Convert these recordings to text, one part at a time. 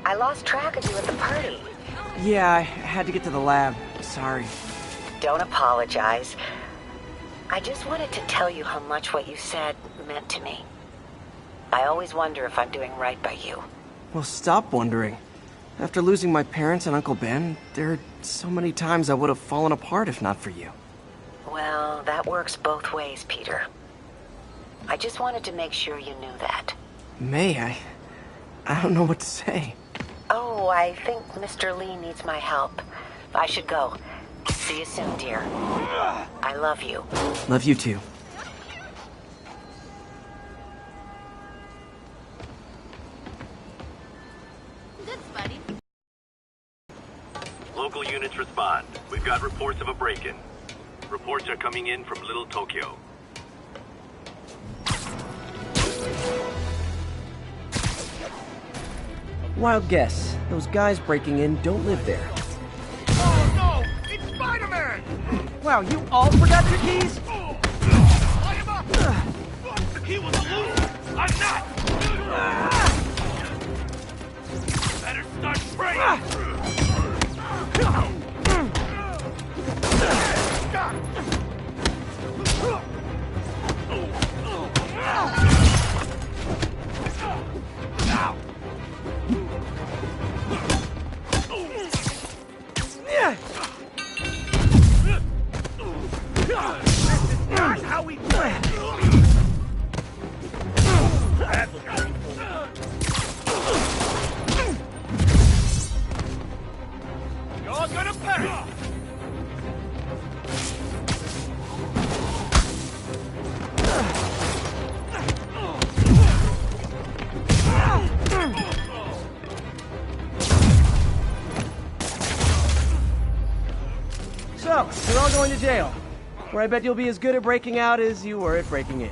I lost track of you at the party. Yeah, I had to get to the lab. Sorry. Don't apologize. I just wanted to tell you how much what you said meant to me. I always wonder if I'm doing right by you. Well, stop wondering. After losing my parents and Uncle Ben, there are so many times I would have fallen apart if not for you. Well, that works both ways, Peter. I just wanted to make sure you knew that. May, I don't know what to say. Oh, I think Mr. Lee needs my help. I should go. See you soon, dear. I love you. Love you too. Good, buddy. Local units respond. We've got reports of a break-in. Reports are coming in from Little Tokyo. Wild guess. Those guys breaking in don't live there. Oh no! It's Spider-Man! Wow, you all forgot your keys? I am up! He was a loser! I'm not! Better start spraying! That's how we play! You're gonna pay! So, you're all going to jail, where I bet you'll be as good at breaking out as you were at breaking in.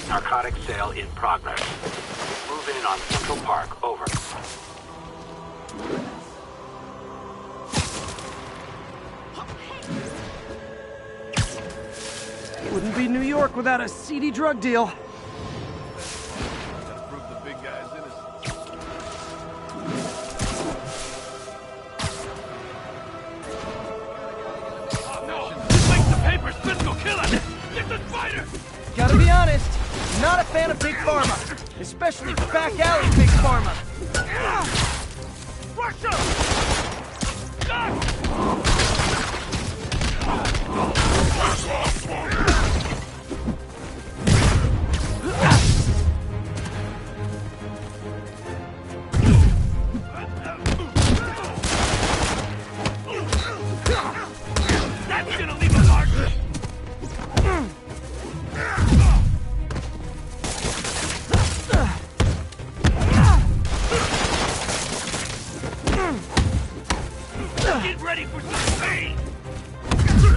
Narcotic sale in progress. Move in on Central Park. Over. Wouldn't be New York without a seedy drug deal. Kill him! Get the spider! Gotta be honest, not a fan of Big Pharma. Especially back alley Big Pharma. Rush him! Ah! That's gonna leave a mark! Get ready for some pain!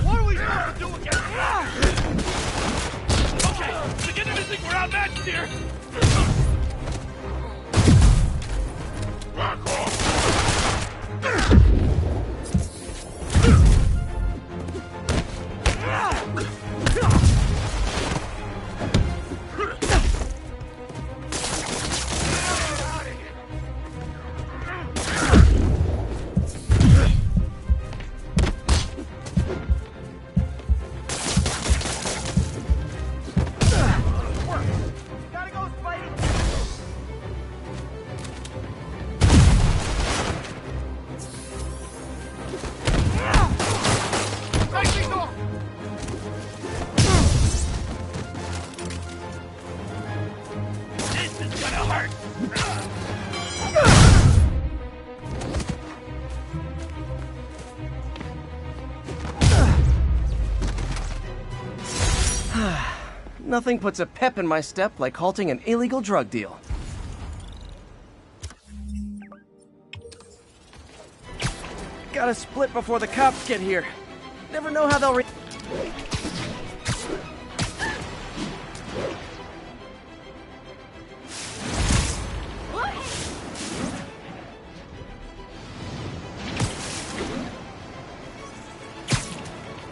What are we supposed to do against that? Okay, beginning to think we're outmatched here! Back off! Gotta go, Spidey! This is gonna hurt! Nothing puts a pep in my step like halting an illegal drug deal. Gotta split before the cops get here. Never know how they'll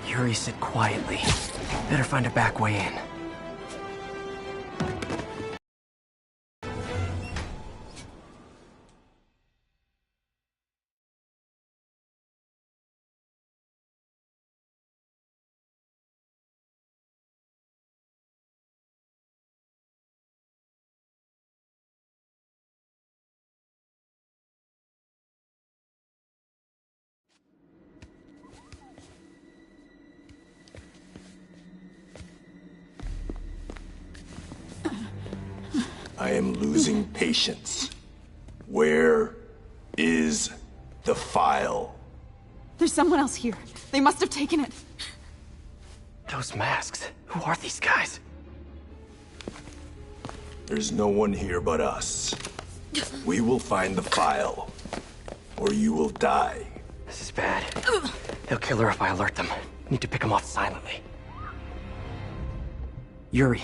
Yuri, sit quietly. Better find a back way in. I am losing patience. Where is the file? There's someone else here. They must have taken it. Those masks. Who are these guys? There's no one here but us. We will find the file, or you will die. This is bad. They'll kill her if I alert them. Need to pick them off silently. Yuri,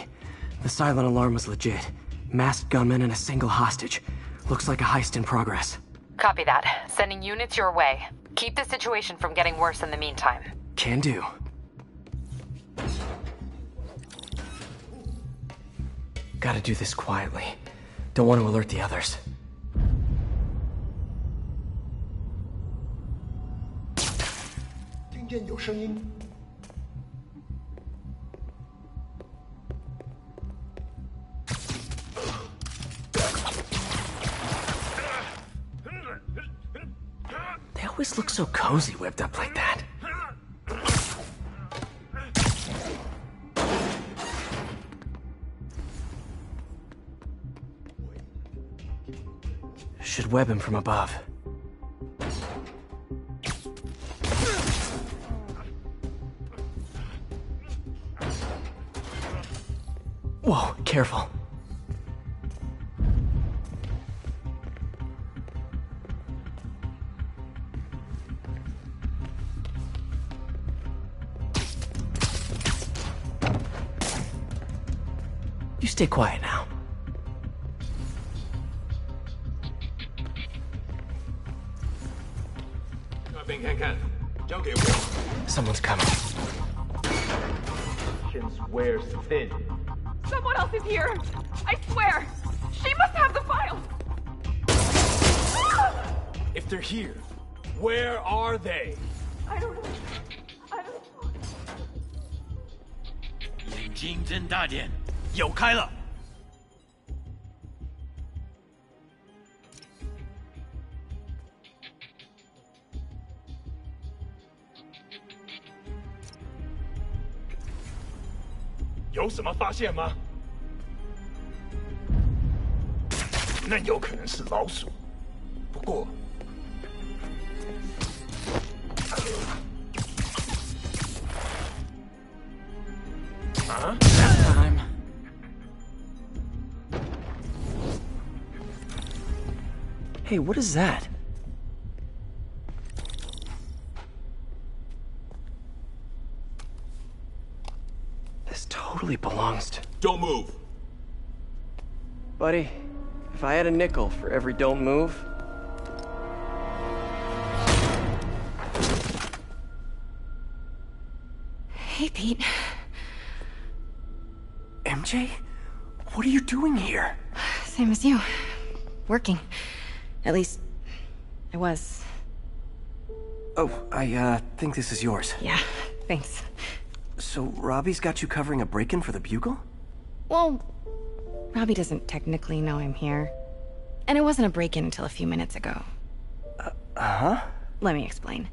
the silent alarm was legit. Masked gunmen and a single hostage. Looks like a heist in progress. Copy that. Sending units your way. Keep the situation from getting worse in the meantime. Can do. Gotta do this quietly. Don't want to alert the others. They always look so cozy whipped up like that. Should web him from above. Whoa, careful. You stay quiet now. Someone's coming. Wears thin. Someone else is here. I swear. She must have the file. If they're here, where are they? I don't know. I don't know. 金针大典又开了。有什么发现吗？那有可能是老鼠，不过。 Time. Hey, what is that? This totally belongs to... Don't move. Buddy, if I had a nickel for every don't move... Hey, Pete. MJ? What are you doing here? Same as you. Working. At least, I was. Oh, I think this is yours. Yeah, thanks. So, Robbie's got you covering a break-in for the Bugle? Well, Robbie doesn't technically know I'm here. And it wasn't a break-in until a few minutes ago. Huh? Let me explain.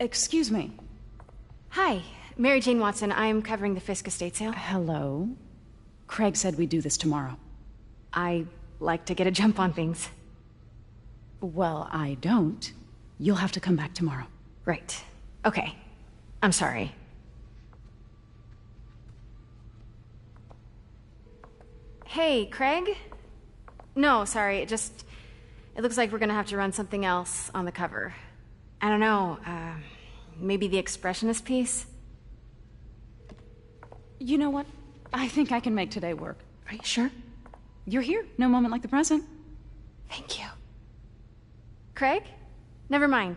Excuse me. Hi, Mary Jane Watson. I'm covering the Fisk estate sale. Hello. Craig said we'd do this tomorrow. I like to get a jump on things. Well, I don't. You'll have to come back tomorrow. Right. Okay. I'm sorry. Hey, Craig? No, sorry, it looks like we're gonna have to run something else on the cover. I don't know, maybe the expressionist piece? You know what? I think I can make today work. Are you sure? You're here. No moment like the present. Thank you. Craig? Never mind.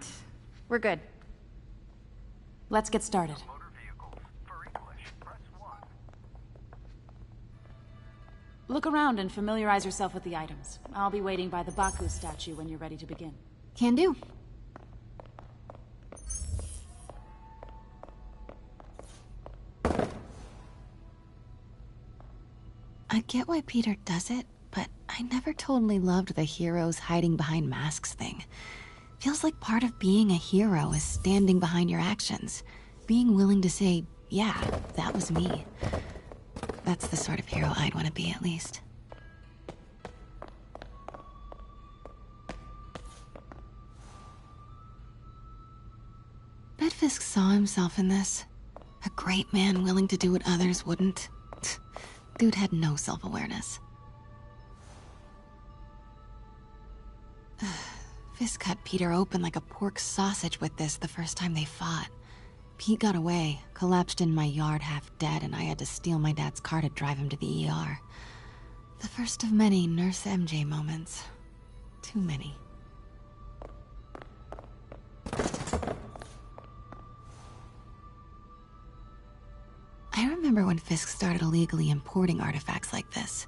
We're good. Let's get started. Look around and familiarize yourself with the items. I'll be waiting by the Baku statue when you're ready to begin. Can do. I get why Peter does it, but I never totally loved the heroes hiding behind masks thing. Feels like part of being a hero is standing behind your actions. Being willing to say, yeah, that was me. That's the sort of hero I'd want to be, at least. Bet Fisk saw himself in this. A great man willing to do what others wouldn't. Dude had no self-awareness. Fisk cut Peter open like a pork sausage with this the first time they fought. Pete got away, collapsed in my yard half dead, and I had to steal my dad's car to drive him to the ER. The first of many Nurse MJ moments. Too many. I remember when Fisk started illegally importing artifacts like this.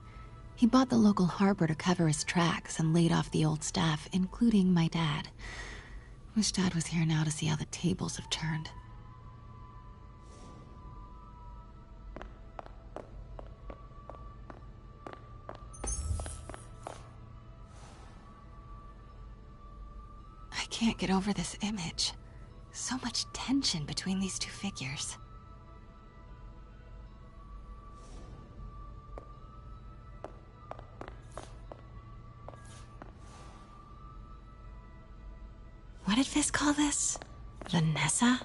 He bought the local harbor to cover his tracks and laid off the old staff, including my dad. Wish Dad was here now to see how the tables have turned. I can't get over this image. So much tension between these two figures. What did Fisk call this? Vanessa?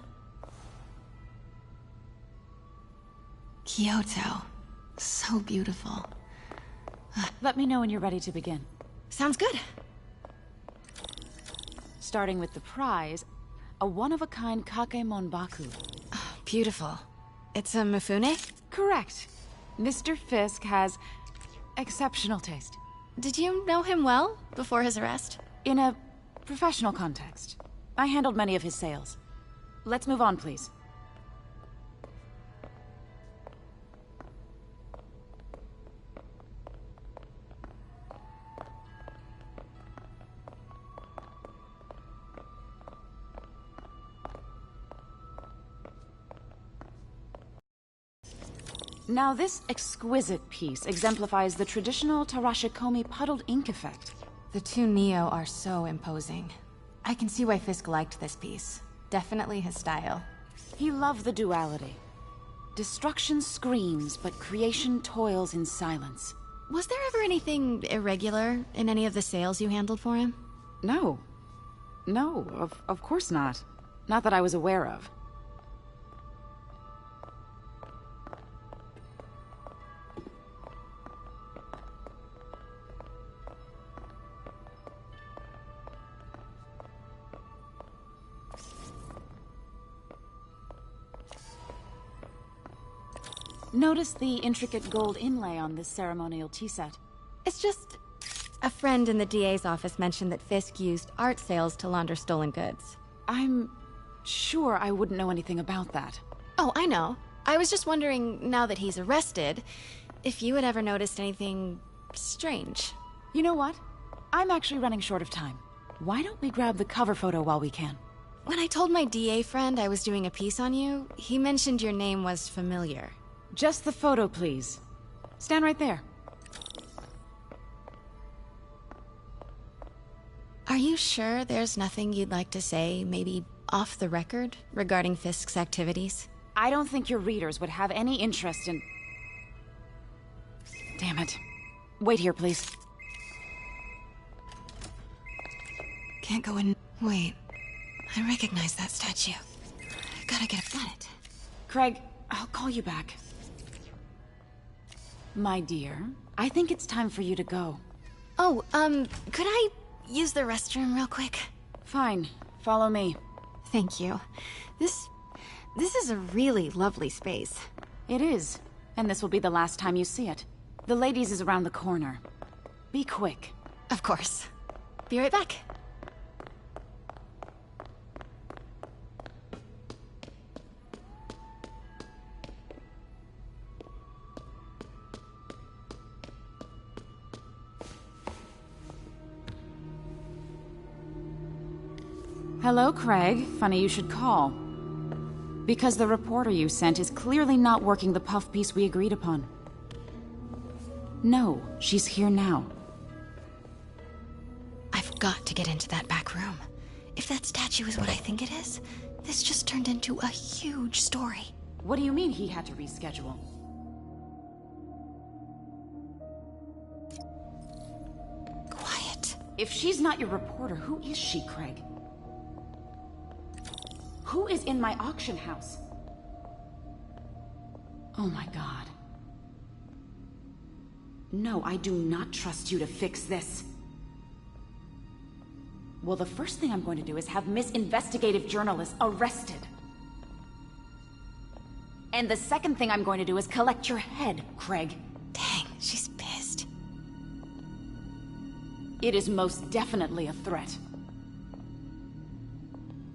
Kyoto. So beautiful. Let me know when you're ready to begin. Sounds good. Starting with the prize, a one-of-a-kind Kakemon Baku. Oh, beautiful. It's a Mifune? Correct. Mr. Fisk has exceptional taste. Did you know him well before his arrest? In a professional context. I handled many of his sales. Let's move on, please. Now this exquisite piece exemplifies the traditional Tarashikomi puddled ink effect. The two Neo are so imposing. I can see why Fisk liked this piece. Definitely his style. He loved the duality. Destruction screams, but creation toils in silence. Was there ever anything irregular in any of the sales you handled for him? No. No, of course not. Not that I was aware of. Notice the intricate gold inlay on this ceremonial tea set. It's just... a friend in the DA's office mentioned that Fisk used art sales to launder stolen goods. I'm sure I wouldn't know anything about that. Oh, I know. I was just wondering, now that he's arrested, if you had ever noticed anything strange. You know what? I'm actually running short of time. Why don't we grab the cover photo while we can? When I told my DA friend I was doing a piece on you, he mentioned your name was familiar. Just the photo, please. Stand right there. Are you sure there's nothing you'd like to say, maybe off the record, regarding Fisk's activities? I don't think your readers would have any interest in... Damn it. Wait here, please. Can't go in... Wait. I recognize that statue. Gotta get a... Got it. Craig, I'll call you back. My dear, I think it's time for you to go. Oh, could I use the restroom real quick? Fine. Follow me. Thank you. This is a really lovely space. It is. And this will be the last time you see it. The ladies is around the corner. Be quick. Of course. Be right back. Hello, Craig. Funny you should call. Because the reporter you sent is clearly not working the puff piece we agreed upon. No, she's here now. I've got to get into that back room. If that statue is what I think it is, this just turned into a huge story. What do you mean he had to reschedule? Quiet. If she's not your reporter, who is she, Craig? Who is in my auction house? Oh my god. No, I do not trust you to fix this. Well, the first thing I'm going to do is have Miss Investigative Journalist arrested. And the second thing I'm going to do is collect your head, Craig. Dang, she's pissed. It is most definitely a threat.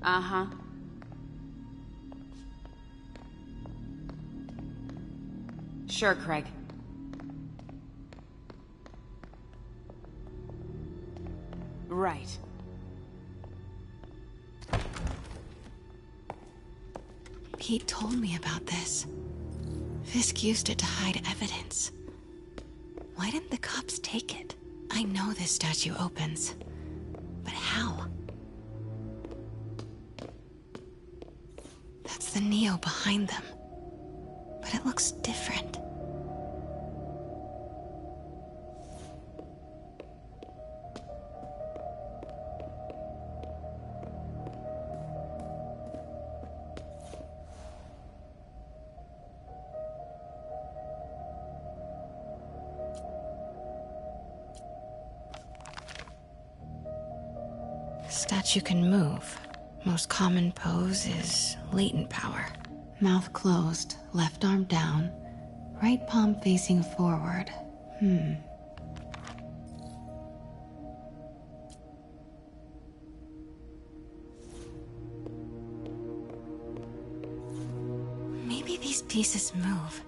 Uh-huh. Sure, Craig. Right. Pete told me about this. Fisk used it to hide evidence. Why didn't the cops take it? I know this statue opens. But how? That's the Neo behind them. But it looks different. Statue can move. Most common pose is latent power. Mouth closed, left arm down, right palm facing forward. Maybe these pieces move.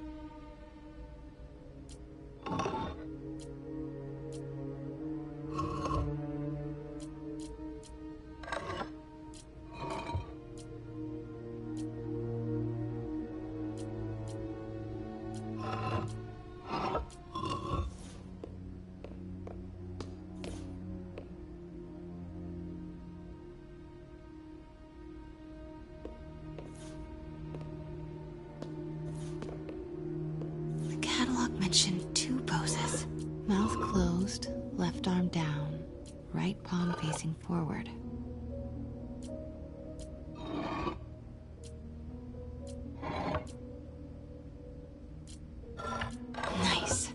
Mouth closed, left arm down, right palm facing forward. Nice.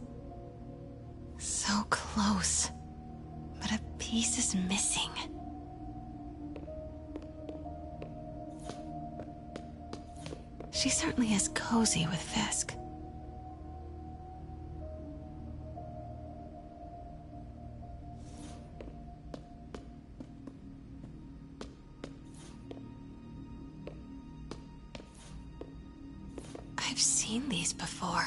So close. But a piece is missing. She certainly is cozy with Fisk. I've seen these before.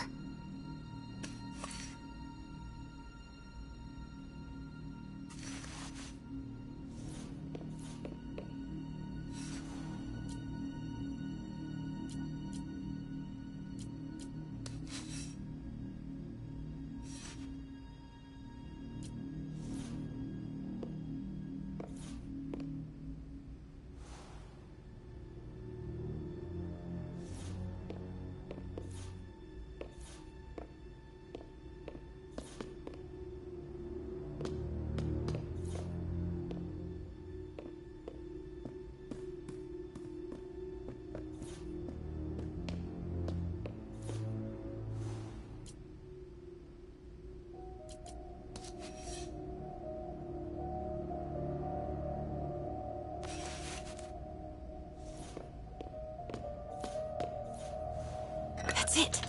That's it.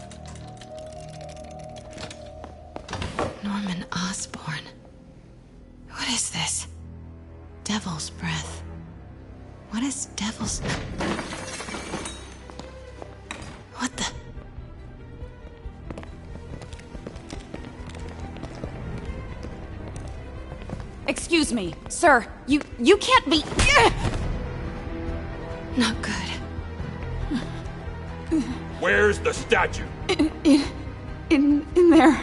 Norman Osborn. What is this? Devil's breath. What is devil's... What the... Excuse me, sir. You can't be... Not good. Where's the statue? In there.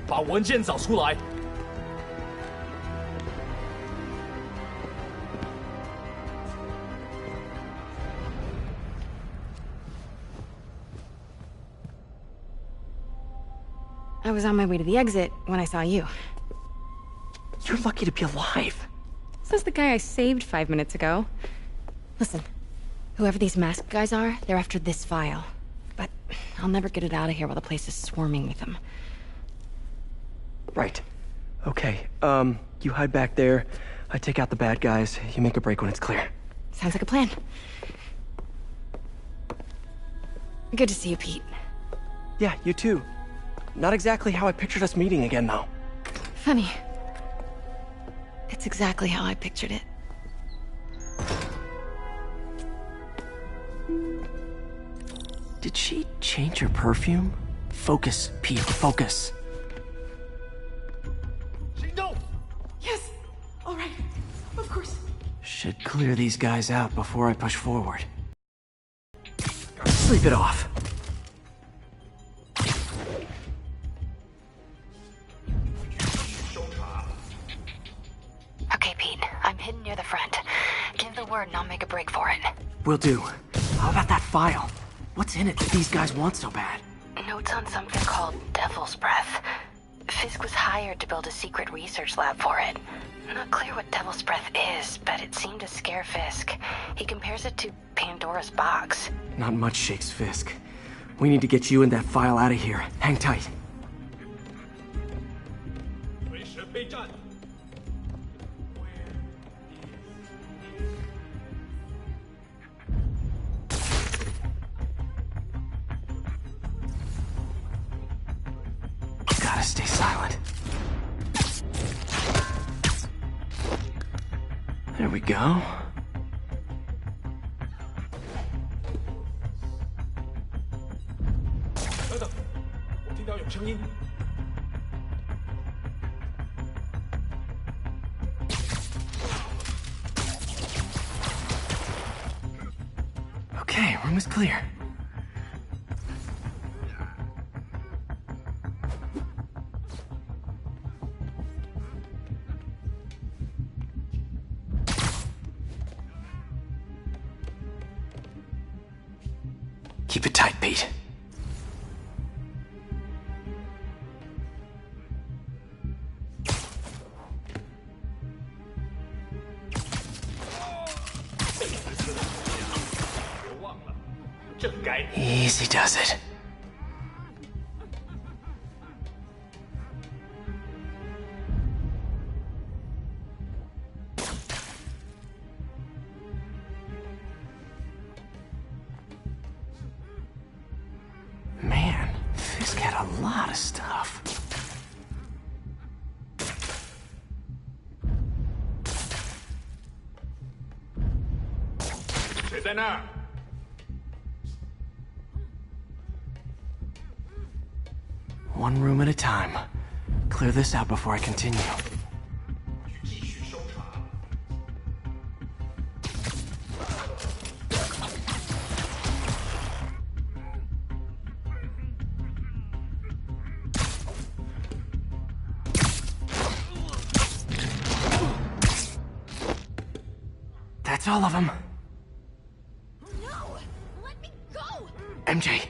把文件找出来。 I was on my way to the exit when I saw you. You're lucky to be alive. Says the guy I saved 5 minutes ago. Listen, whoever these masked guys are, they're after this file. But I'll never get it out of here while the place is swarming with them. Right. Okay, you hide back there. I take out the bad guys. You make a break when it's clear. Sounds like a plan. Good to see you, Pete. Yeah, you too. Not exactly how I pictured us meeting again, though. Funny. It's exactly how I pictured it. Did she change her perfume? Focus, Pete, focus. Yes. All right. Of course. Should clear these guys out before I push forward. Sleep it off. Okay, Pete. I'm hidden near the front. Give the word and I'll make a break for it. Will do. How about that file? What's in it that these guys want so bad? Notes on something called Devil's Breath. Fisk was hired to build a secret research lab for it. Not clear what Devil's Breath is, but it seemed to scare Fisk. He compares it to Pandora's box. Not much shakes Fisk. We need to get you and that file out of here. Hang tight. Gotta stay silent. There we go. Okay, room is clear. Keep it tight, Pete. Easy does it. Man, Fisk had a lot of stuff. One room at a time. Clear this out before I continue. That's all of them. No! Let me go! MJ.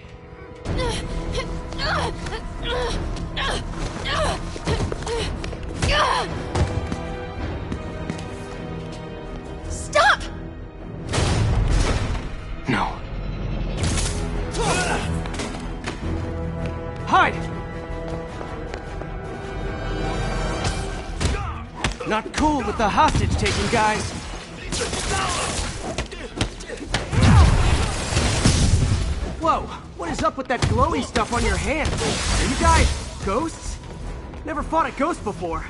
Stop! No. Hide! Not cool with the hostage taking, guys. Whoa, what is up with that glowy stuff on your hand? Are you guys ghosts? Never fought a ghost before.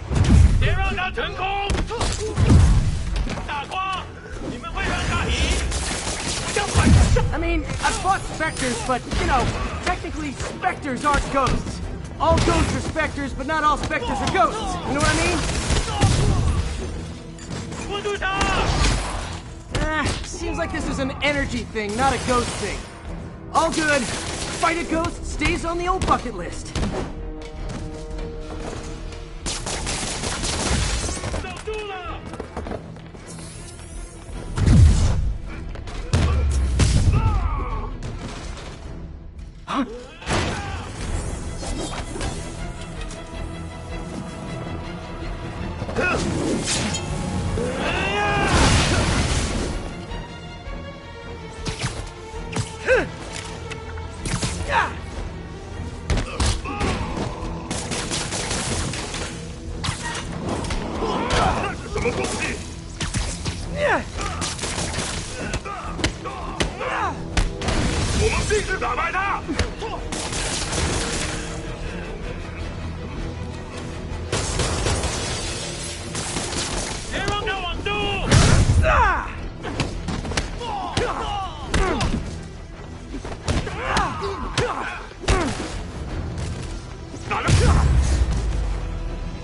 I mean, I've fought specters, but, you know, technically specters aren't ghosts. All ghosts are specters, but not all specters are ghosts. You know what I mean? Seems like this is an energy thing, not a ghost thing. All good. Fight a ghost stays on the old bucket list.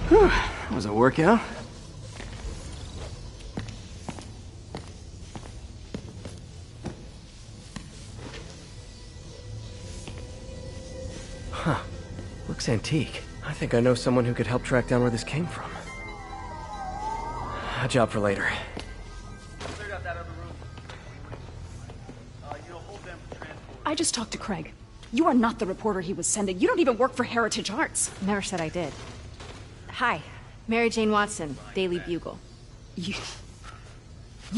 Huh? Was it a workout? Huh. Looks antique. I think I know someone who could help track down where this came from. A job for later. I just talked to Craig. You are not the reporter he was sending. You don't even work for Heritage Arts. Never said I did. Hi, Mary Jane Watson, Daily Bugle. You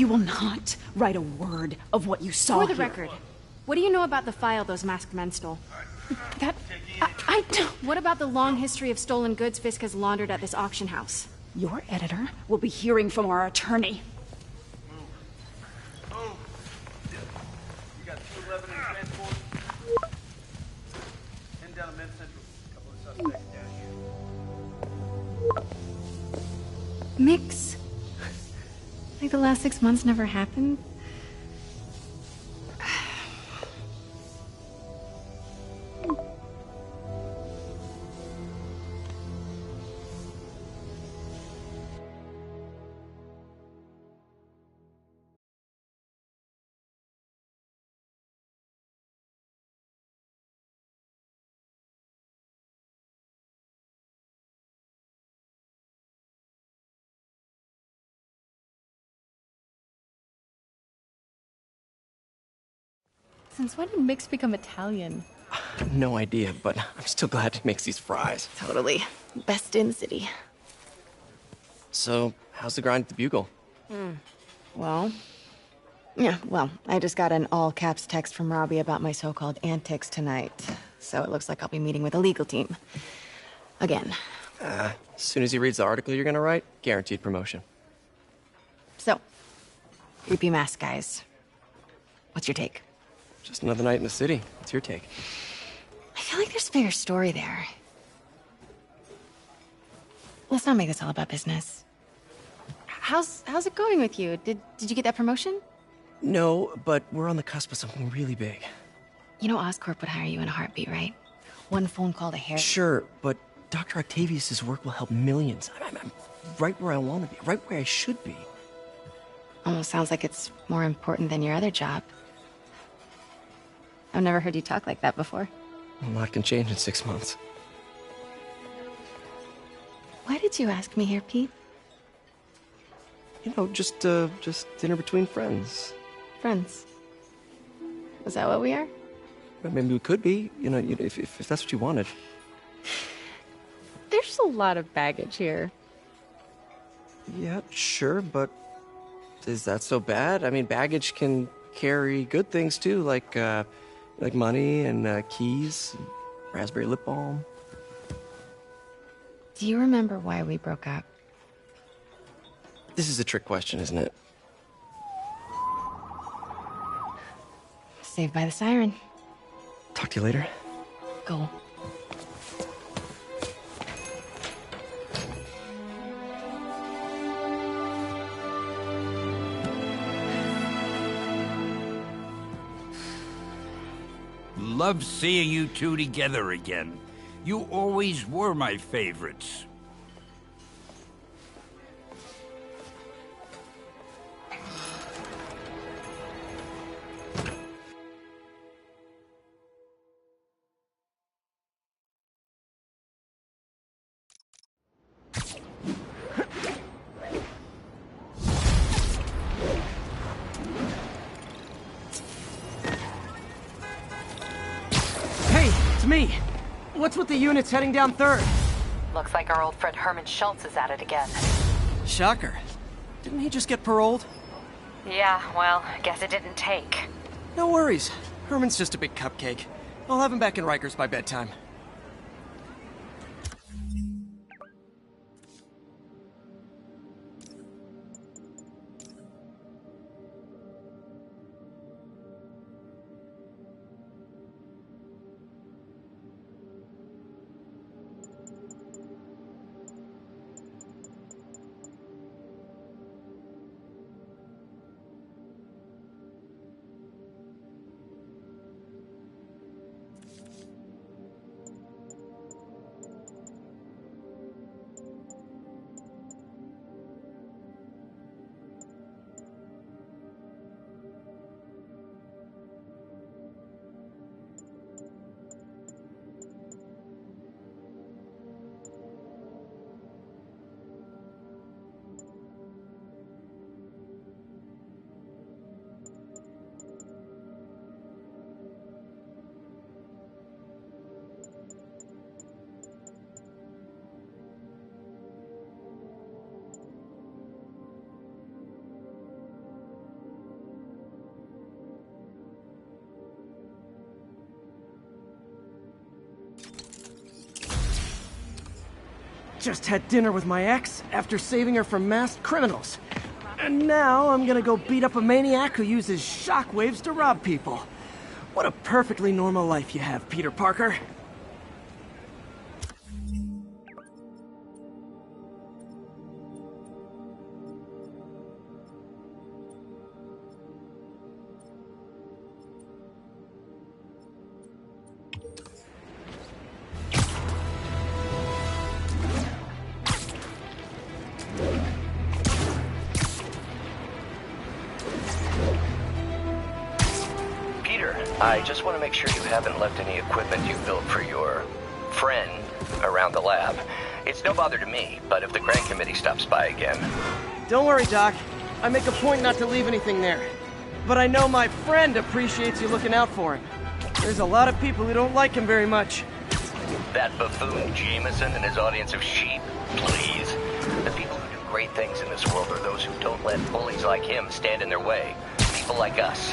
will not write a word of what you saw For the here. record, what do you know about the file those masked men stole? I don't... What about the long history of stolen goods Fisk has laundered at this auction house? Your editor will be hearing from our attorney. Mix? Like the last 6 months never happened? Since when did Mix become Italian? No idea, but I'm still glad he makes these fries. Totally. Best in the city. So, how's the grind at the Bugle? Well, Yeah, well, I just got an all-caps text from Robbie about my so-called antics tonight. So it looks like I'll be meeting with a legal team. Again. As soon as he reads the article you're gonna write, guaranteed promotion. So, creepy mask guys. What's your take? Just another night in the city. What's your take? I feel like there's a bigger story there. Let's not make this all about business. How's it going with you? Did you get that promotion? No, but we're on the cusp of something really big. You know Oscorp would hire you in a heartbeat, right? One phone call to Harry. Sure, but Dr. Octavius's work will help millions. I'm right where I want to be, right where I should be. Almost sounds like it's more important than your other job. I've never heard you talk like that before. A lot can change in 6 months. Why did you ask me here, Pete? You know, just dinner between friends. Friends. Is that what we are? Well, maybe we could be, if that's what you wanted. There's a lot of baggage here. Yeah, sure, but is that so bad? I mean, baggage can carry good things too, like money and keys, and raspberry lip balm. Do you remember why we broke up? This is a trick question, isn't it? Saved by the siren. Talk to you later. Go. Love seeing you two together again. You always were my favorites. Me. What's with the units heading down 3rd? Looks like our old friend Herman Schultz is at it again. Shocker. Didn't he just get paroled? Yeah, well, I guess it didn't take. No worries. Herman's just a big cupcake. I'll have him back in Rikers by bedtime. Just had dinner with my ex after saving her from masked criminals. And now I'm gonna go beat up a maniac who uses shockwaves to rob people. What a perfectly normal life you have, Peter Parker. I just want to make sure you haven't left any equipment you built for your friend around the lab. It's no bother to me, but if the grant committee stops by again... Don't worry, Doc. I make a point not to leave anything there. But I know my friend appreciates you looking out for him. There's a lot of people who don't like him very much. That buffoon Jameson and his audience of sheep? Please. The people who do great things in this world are those who don't let bullies like him stand in their way. People people like us.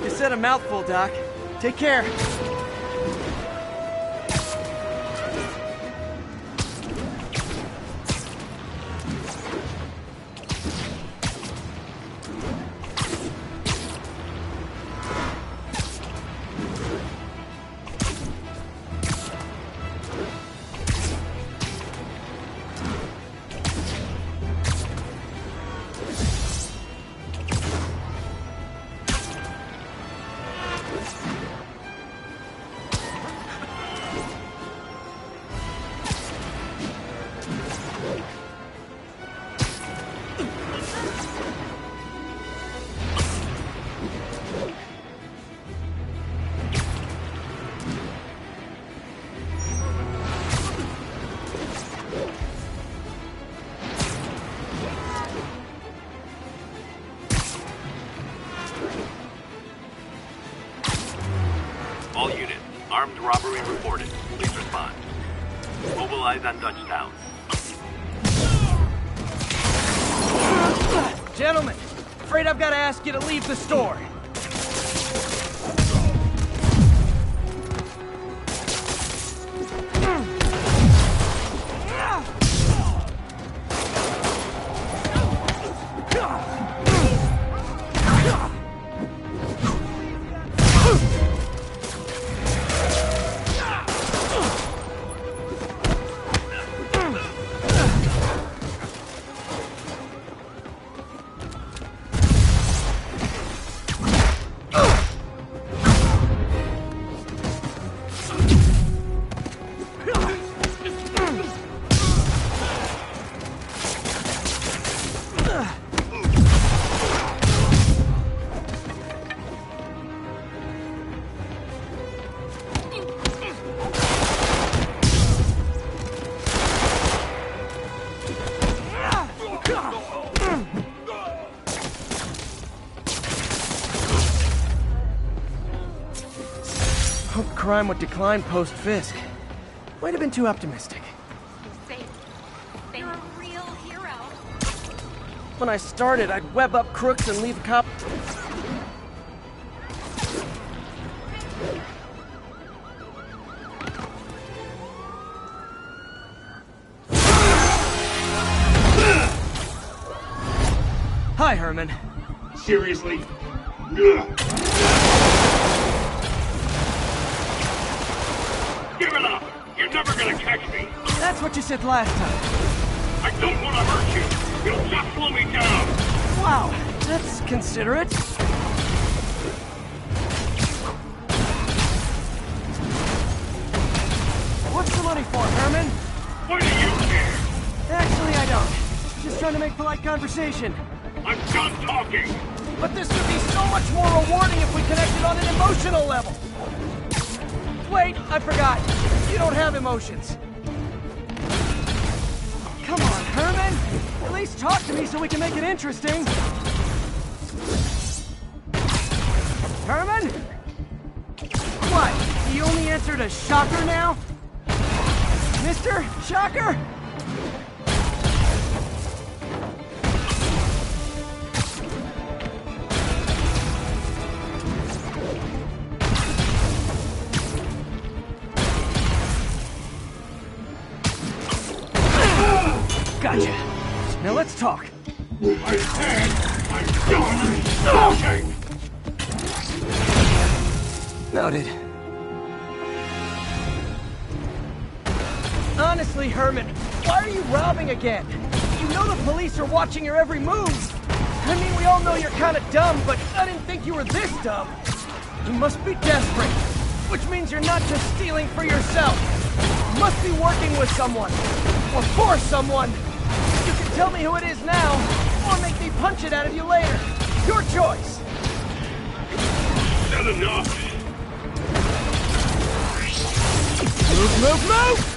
You said a mouthful, Doc. Take care. All units, armed robbery reported. Please respond. Mobilize on Dutchtown. Gentlemen, afraid I've got to ask you to leave the store. Hope crime would decline post-Fisk. Might have been too optimistic. You're a real hero. When I started, I'd web up crooks and leave a cop... Hi, Herman. Seriously? Give it up! You're never gonna catch me! That's what you said last time. I don't want to hurt you! You'll just slow me down! Wow, that's considerate. What's the money for, Herman? Why do you care? Actually, I don't. Just trying to make polite conversation. I'm done talking! But this would be so much more rewarding if we connected on an emotional level. Wait, I forgot. You don't have emotions. Come on, Herman. At least talk to me so we can make it interesting. Herman? What? You only answered a shocker now? Mr. Shocker? Gotcha. Now let's talk. I said I'm done talking! Noted. Honestly, Herman, why are you robbing again? You know the police are watching your every move. I mean, we all know you're kind of dumb, but I didn't think you were this dumb. You must be desperate, which means you're not just stealing for yourself. You must be working with someone, or for someone. You can tell me who it is now, or make me punch it out of you later. Your choice. Not enough! Move, move, move!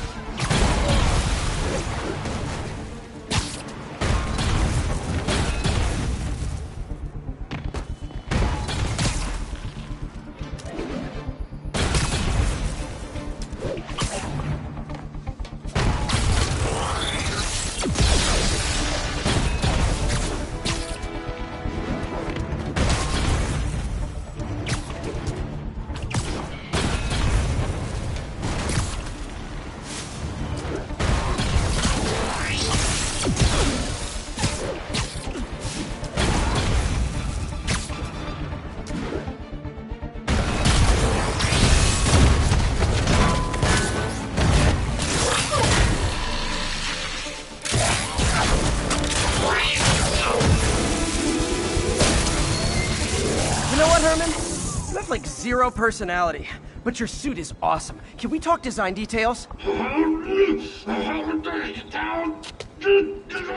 zero personality, but your suit is awesome. Can we talk design details?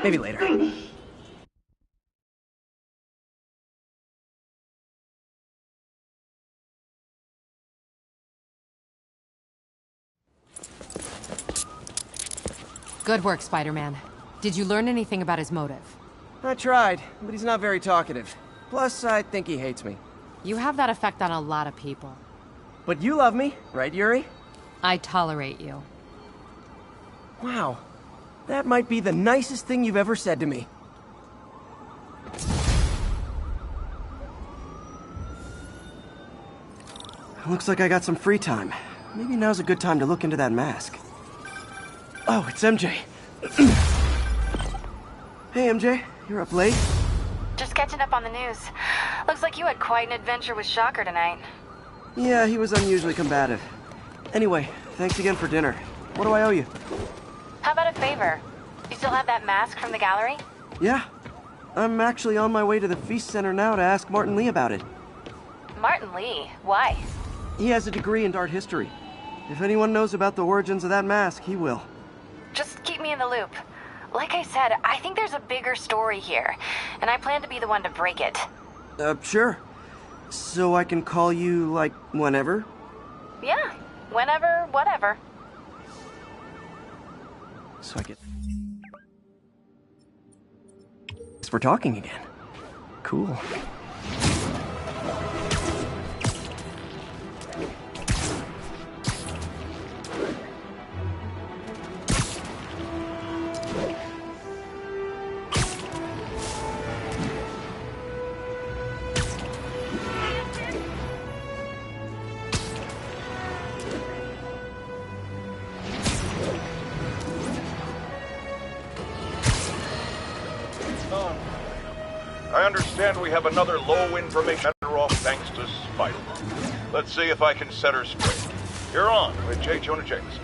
Maybe later. Good work, Spider-Man. Did you learn anything about his motive? I tried, but he's not very talkative. Plus, I think he hates me. You have that effect on a lot of people. But you love me, right, Yuri? I tolerate you. Wow. That might be the nicest thing you've ever said to me. Looks like I got some free time. Maybe now's a good time to look into that mask. Oh, it's MJ. Hey, MJ. You're up late? Just catching up on the news. Looks like you had quite an adventure with Shocker tonight. Yeah, he was unusually combative. Anyway, thanks again for dinner. What do I owe you? How about a favor? You still have that mask from the gallery? Yeah. I'm actually on my way to the Feast Center now to ask Martin Lee about it. Martin Lee? Why? He has a degree in art history. If anyone knows about the origins of that mask, he will. Just keep me in the loop. Like I said, I think there's a bigger story here, and I plan to be the one to break it. Sure. So I can call you, like, whenever? Yeah, whenever, whatever. So I get... We're talking again. Cool. I understand we have another low information off thanks to Spider-Man. Let's see if I can set her straight. You're on with J. Jonah Jameson.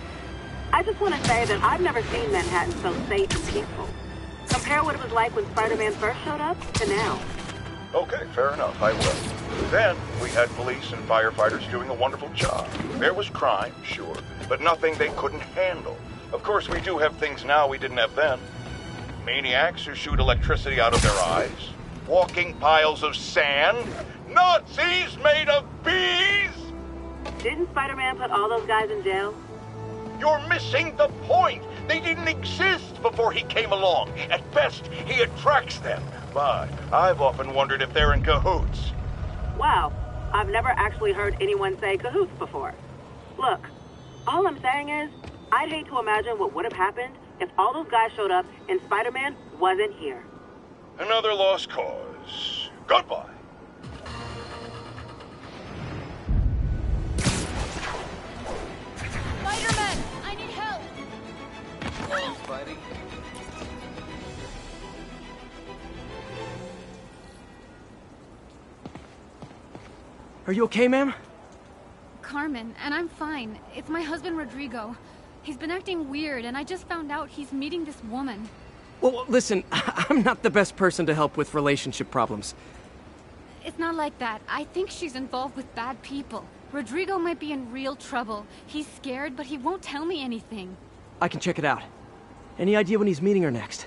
I just want to say that I've never seen Manhattan so safe and peaceful. Compare what it was like when Spider-Man first showed up to now. Okay, fair enough, I will. Then, we had police and firefighters doing a wonderful job. There was crime, sure, but nothing they couldn't handle. Of course, we do have things now we didn't have then. Maniacs who shoot electricity out of their eyes. Walking piles of sand. Nazis made of bees! Didn't Spider-Man put all those guys in jail? You're missing the point. They didn't exist before he came along. At best, he attracts them. But I've often wondered if they're in cahoots. Wow, I've never actually heard anyone say cahoots before. Look, all I'm saying is, I'd hate to imagine what would have happened if all those guys showed up and Spider-Man wasn't here. Another lost cause. Goodbye. Spider-Man, I need help. Oh, buddy. Are you okay, ma'am? Carmen, and I'm fine. It's my husband, Rodrigo. He's been acting weird, and I just found out he's meeting this woman. Well, listen, I'm not the best person to help with relationship problems. It's not like that. I think she's involved with bad people. Rodrigo might be in real trouble. He's scared, but he won't tell me anything. I can check it out. Any idea when he's meeting her next?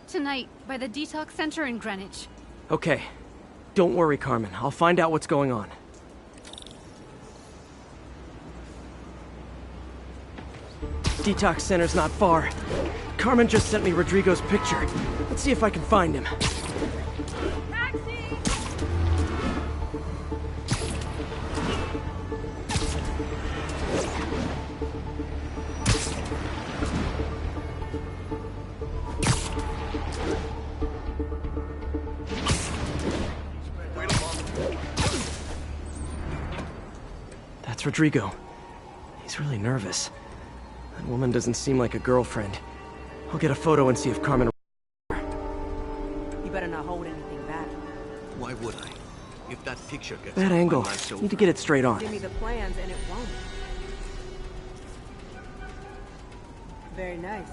Tonight, by the detox center in Greenwich. Okay. Don't worry, Carmen. I'll find out what's going on. Detox center's not far. Carmen just sent me Rodrigo's picture. Let's see if I can find him. That's Rodrigo. He's really nervous. That woman doesn't seem like a girlfriend. I'll get a photo and see if Carmen... You better not hold anything back. Why would I? If that picture gets Bad out, angle. my life's over. Need to get it straight on. Give me the plans and it won't. Very nice.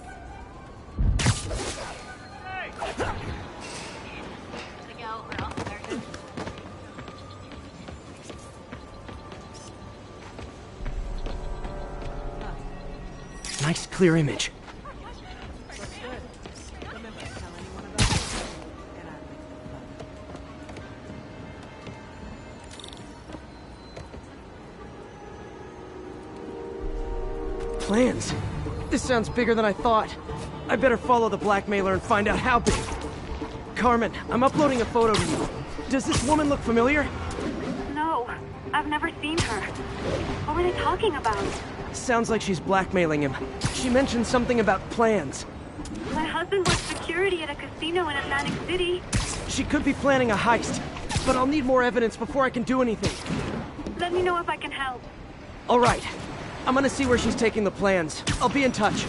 Nice clear image. Plans? This sounds bigger than I thought. I better follow the blackmailer and find out how big. Carmen, I'm uploading a photo to you. Does this woman look familiar? No, I've never seen her. What were they talking about? Sounds like she's blackmailing him. She mentioned something about plans. My husband works security at a casino in Atlantic City. She could be planning a heist, but I'll need more evidence before I can do anything. Let me know if I can help. All right. I'm gonna see where she's taking the plans. I'll be in touch.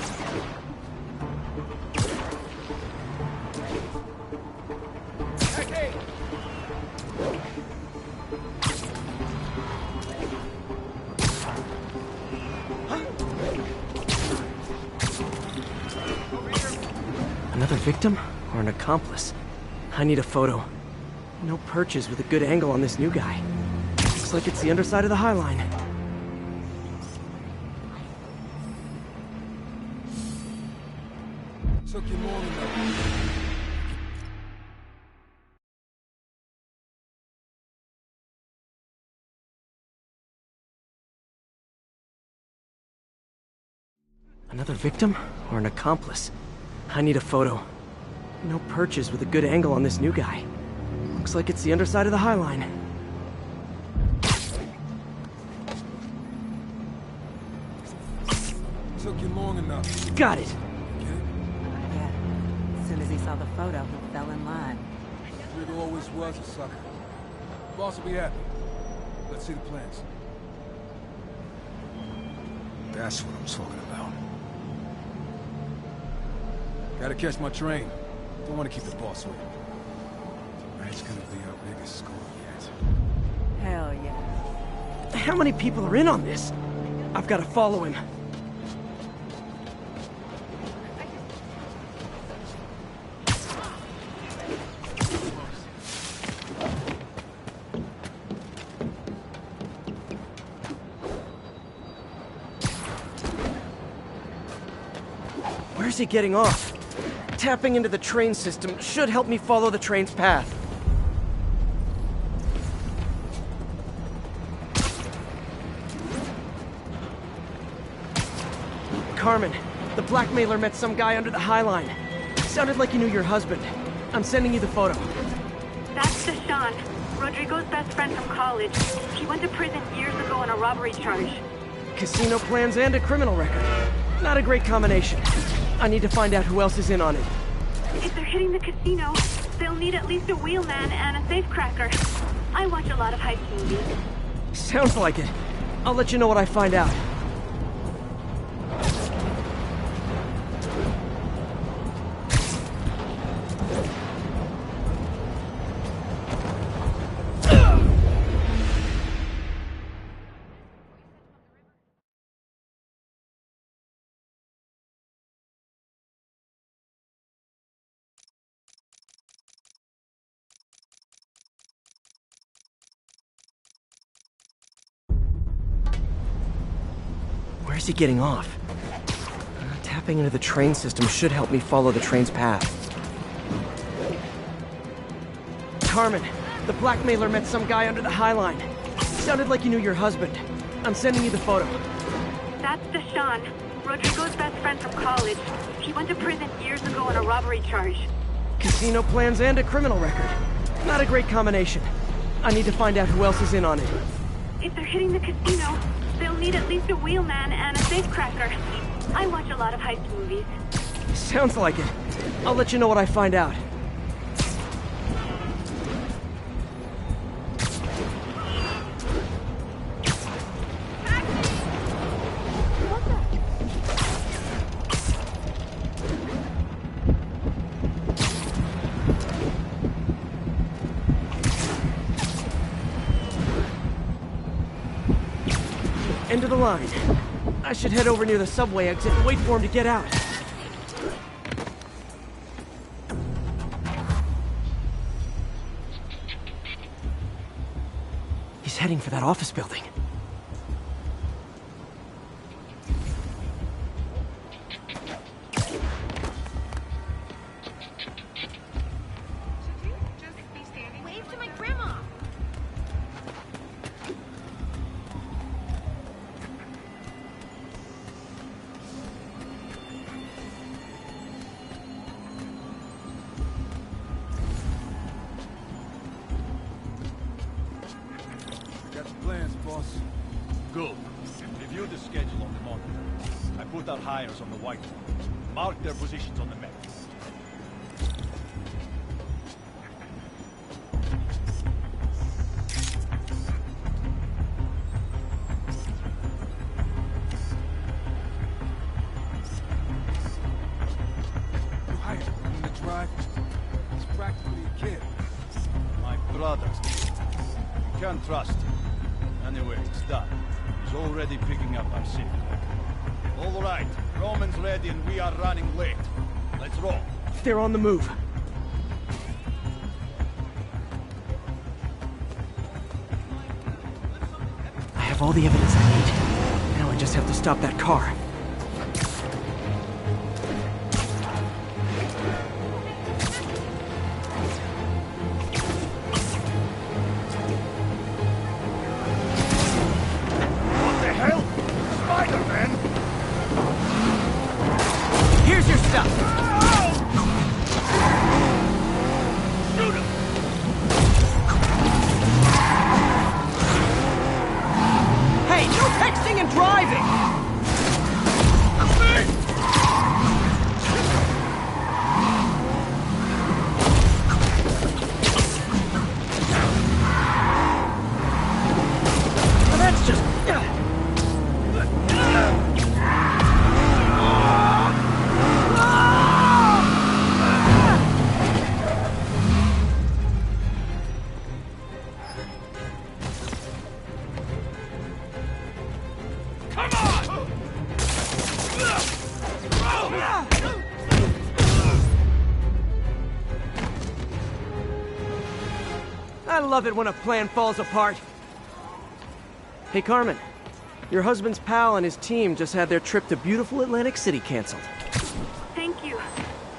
Another victim or an accomplice? I need a photo. No perches with a good angle on this new guy. Looks like it's the underside of the High Line. Took you more than that. Another victim or an accomplice? I need a photo. No perches with a good angle on this new guy. Looks like it's the underside of the High Line. Took you long enough. Got it. Yeah. As soon as he saw the photo, he fell in line. Riddle always was a sucker. Boss will be happy. Let's see the plans. That's what I'm talking about. Gotta catch my train. Don't want to keep the boss waiting. Tonight's gonna be our biggest score yet. Hell yeah. How many people are in on this? I've got to follow him. Where's he getting off? Tapping into the train system should help me follow the train's path. Carmen, the blackmailer met some guy under the High Line. Sounded like you knew your husband. I'm sending you the photo. That's Deshawn, Rodrigo's best friend from college. He went to prison years ago on a robbery charge. Casino plans and a criminal record. Not a great combination. I need to find out who else is in on it. If they're hitting the casino, they'll need at least a wheelman and a safecracker. I watch a lot of heist movies. Sounds like it. I'll let you know what I find out. Where's he getting off? Tapping into the train system should help me follow the train's path. Carmen, the blackmailer met some guy under the High Line. Sounded like you knew your husband. I'm sending you the photo. That's Deshawn, Rodrigo's best friend from college. He went to prison years ago on a robbery charge. Casino plans and a criminal record. Not a great combination. I need to find out who else is in on it. If they're hitting the casino, they'll need at least a wheelman and a safecracker. I watch a lot of heist movies. Sounds like it. I'll let you know what I find out. End of the line. I should head over near the subway exit and wait for him to get out. He's heading for that office building. Review the schedule on the monitor. I put our hires on the whiteboard. Mark their positions on the map. You hired him to drive? He's practically a kid. My brother. You can't trust him. Anyway, it's done. He's already picking up our city. All right, Roman's ready and we are running late. Let's roll. They're on the move. I have all the evidence I need. Now I just have to stop that car. Here's your stuff! Shoot him! Hey, no texting and driving! Now that's just... I love it when a plan falls apart. Hey, Carmen. Your husband's pal and his team just had their trip to beautiful Atlantic City canceled. Thank you.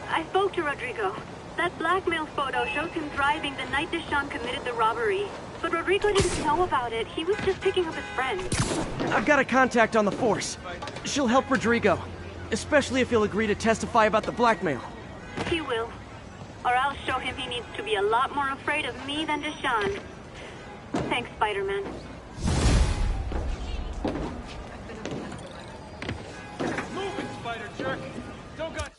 I spoke to Rodrigo. That blackmail photo shows him driving the night Deshawn committed the robbery. But Rodrigo didn't know about it. He was just picking up his friend. I've got a contact on the force. She'll help Rodrigo. Especially if he'll agree to testify about the blackmail. He will. Or I'll show him he needs to be a lot more afraid of me than Deshawn. Thanks, Spider-Man. Move it, spider jerk! Don't got...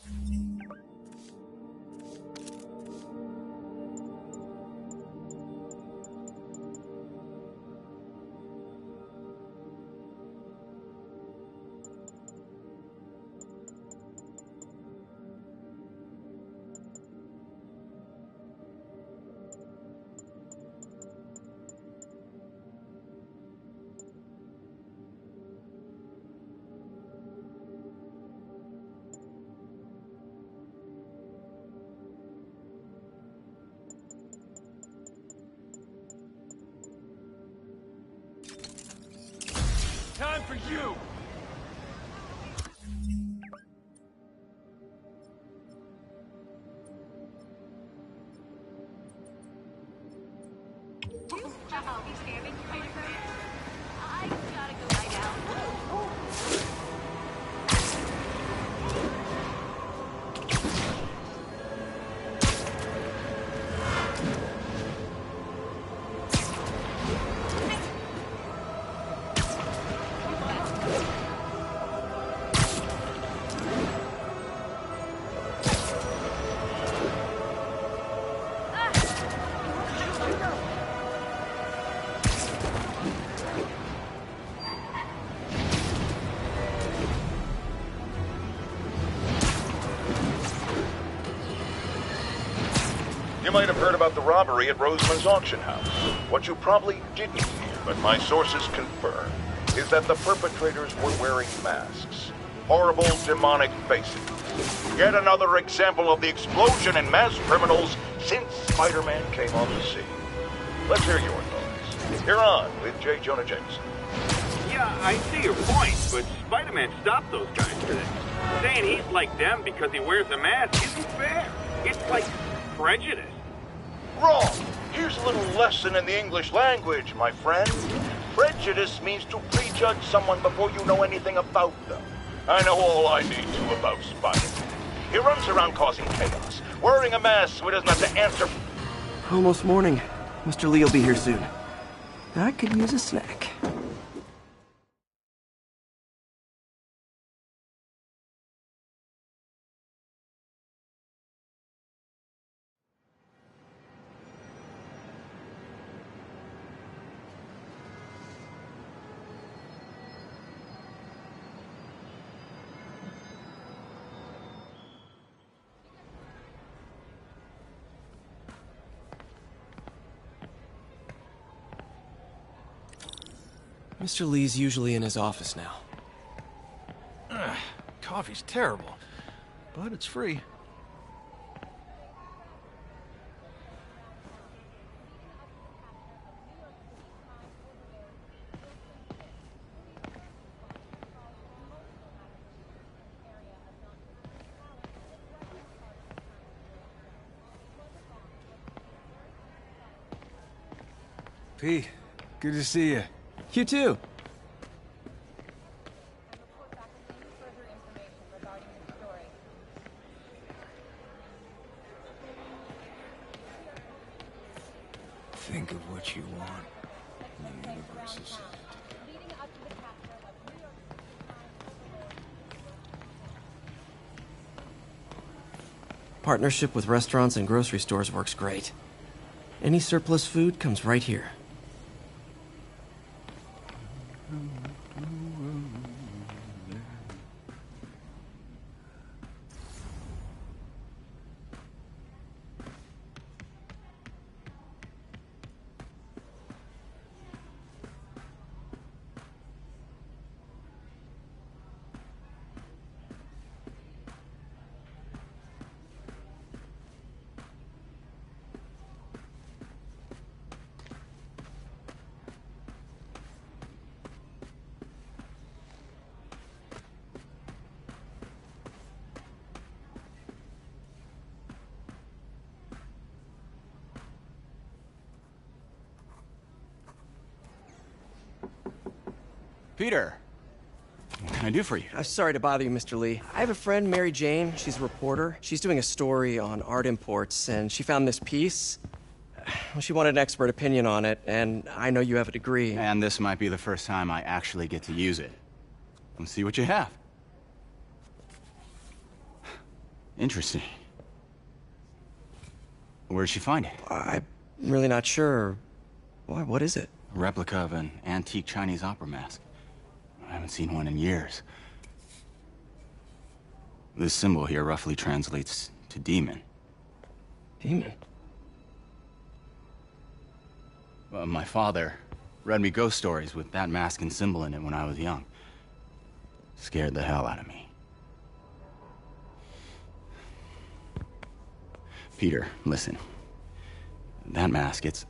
Time for you! I gotta go lie down. You might have heard about the robbery at Roseman's auction house. What you probably didn't hear, but my sources confirm, is that the perpetrators were wearing masks. Horrible, demonic faces. Yet another example of the explosion in mass criminals since Spider-Man came on the scene. Let's hear your thoughts. You're on with J. Jonah Jameson. Yeah, I see your point, but Spider-Man stopped those guys today. Saying he's like them because he wears a mask isn't fair. It's like prejudice. Wrong. Here's a little lesson in the English language, my friend. Prejudice means to prejudge someone before you know anything about them. I know all I need to about Spider-Man. He runs around causing chaos, wearing a mask so he doesn't have to answer. Almost morning. Mr. Lee will be here soon. I could use a snack. Mr. Lee's usually in his office now. Coffee's terrible, but it's free. P, good to see you. You too. Think of what you want. The universe is... Partnership with restaurants and grocery stores works great. Any surplus food comes right here. Peter, what can I do for you? I'm sorry to bother you, Mr. Lee. I have a friend, Mary Jane. She's a reporter. She's doing a story on art imports, and she found this piece. Well, she wanted an expert opinion on it, and I know you have a degree. And this might be the first time I actually get to use it. Let's see what you have. Interesting. Where'd she find it? I'm really not sure. Why, what is it? A replica of an antique Chinese opera mask. I haven't seen one in years. This symbol here roughly translates to demon. Demon? My father read me ghost stories with that mask and symbol in it when I was young. Scared the hell out of me. Peter, listen. That mask, it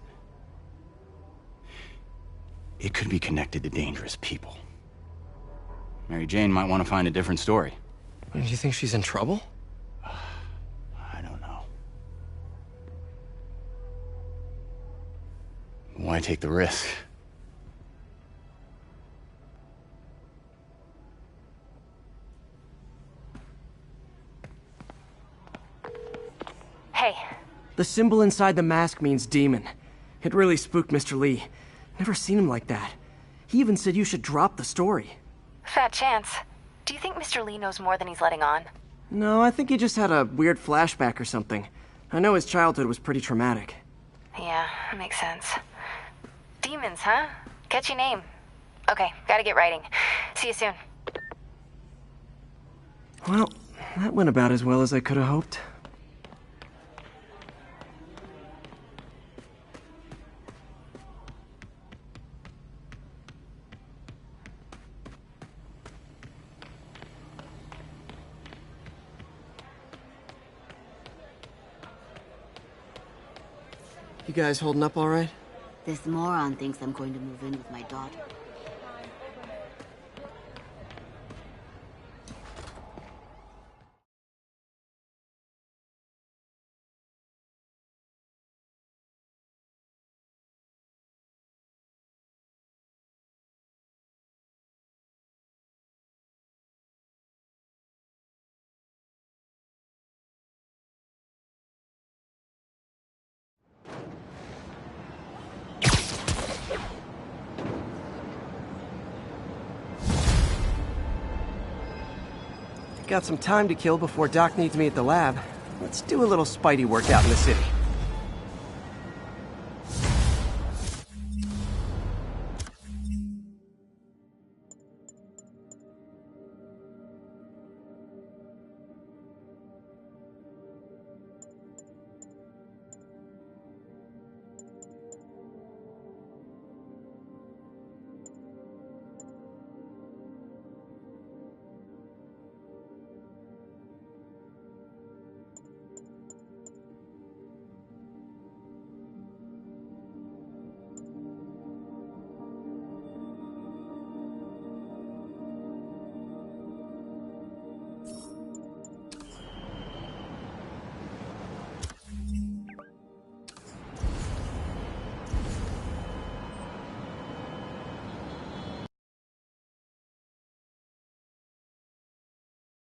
could be connected to dangerous people. Mary Jane might want to find a different story. Do you think she's in trouble? I don't know. Why take the risk? Hey. The symbol inside the mask means demon. It really spooked Mr. Lee. Never seen him like that. He even said you should drop the story. Fat chance. Do you think Mr. Lee knows more than he's letting on? No, I think he just had a weird flashback or something. I know his childhood was pretty traumatic. Yeah, makes sense. Demons, huh? Catchy name. Okay, gotta get writing. See you soon. Well, that went about as well as I could have hoped. You guys holding up all right? This moron thinks I'm going to move in with my daughter. Got some time to kill before Doc needs me at the lab. Let's do a little Spidey workout in the city.